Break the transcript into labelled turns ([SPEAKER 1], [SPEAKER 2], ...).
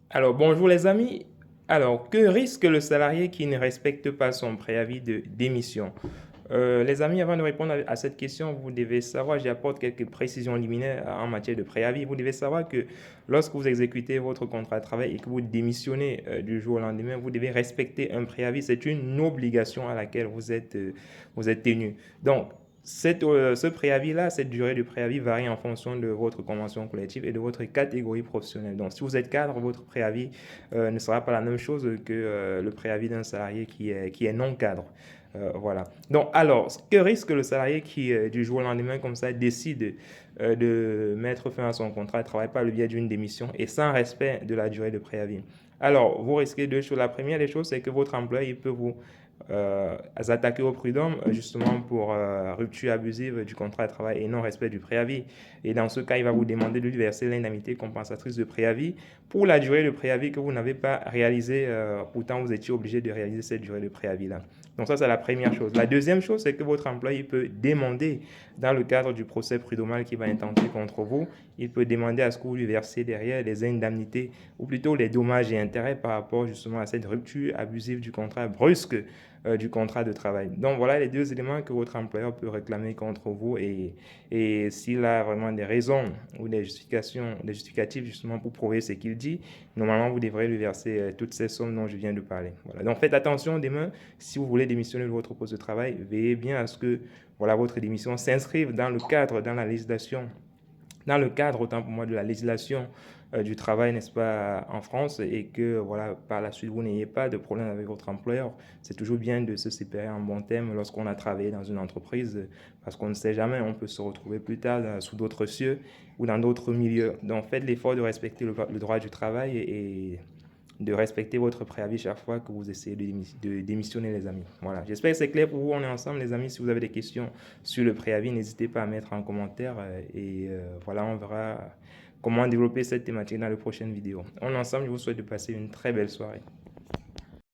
[SPEAKER 1] Alors, bonjour les amis. Alors, que risque le salarié qui ne respecte pas son préavis de démission? Les amis, avant de répondre à cette question, vous devez savoir, j'apporte quelques précisions liminaires en matière de préavis. Vous devez savoir que lorsque vous exécutez votre contrat de travail et que vous démissionnez du jour au lendemain, vous devez respecter un préavis. C'est une obligation à laquelle vous êtes tenu. Donc, ce préavis-là, cette durée de préavis varie en fonction de votre convention collective et de votre catégorie professionnelle. Donc, si vous êtes cadre, votre préavis ne sera pas la même chose que le préavis d'un salarié qui est non cadre. Voilà. Donc, alors, que risque le salarié qui, du jour au lendemain, comme ça, décide de mettre fin à son contrat de travail par le biais d'une démission et sans respect de la durée de préavis? Alors, vous risquez deux choses. La première des choses, c'est que votre employeur il peut vous attaquer au prud'homme justement pour rupture abusive du contrat de travail et non respect du préavis. Et dans ce cas, il va vous demander de lui verser l'indemnité compensatrice de préavis pour la durée de préavis que vous n'avez pas réalisé. Pourtant, vous étiez obligé de réaliser cette durée de préavis-là. Donc ça, c'est la première chose. La deuxième chose, c'est que votre employé peut demander, dans le cadre du procès prud'homal qui va intenter contre vous, il peut demander à ce que vous lui versiez derrière les indemnités, ou plutôt les dommages et intérêts par rapport justement à cette rupture abusive du contrat brusque du contrat de travail. Donc voilà les deux éléments que votre employeur peut réclamer contre vous et s'il a vraiment des raisons ou des justifications, des justificatifs justement pour prouver ce qu'il dit, normalement vous devrez lui verser toutes ces sommes dont je viens de parler. Voilà. Donc faites attention demain, si vous voulez démissionner de votre poste de travail, veillez bien à ce que voilà, votre démission s'inscrive dans le cadre, dans la législation dans le cadre, autant pour moi, de la législation du travail, n'est-ce pas, en France, et que, voilà, par la suite, vous n'ayez pas de problème avec votre employeur. C'est toujours bien de se séparer en bon terme lorsqu'on a travaillé dans une entreprise, parce qu'on ne sait jamais, on peut se retrouver plus tard sous d'autres cieux ou dans d'autres milieux. Donc, faites l'effort de respecter le droit du travail et de respecter votre préavis chaque fois que vous essayez de démissionner, les amis. Voilà, j'espère que c'est clair pour vous. On est ensemble, les amis. Si vous avez des questions sur le préavis, n'hésitez pas à mettre en commentaire et voilà, on verra comment développer cette thématique dans les prochaines vidéos. On est ensemble, je vous souhaite de passer une très belle soirée.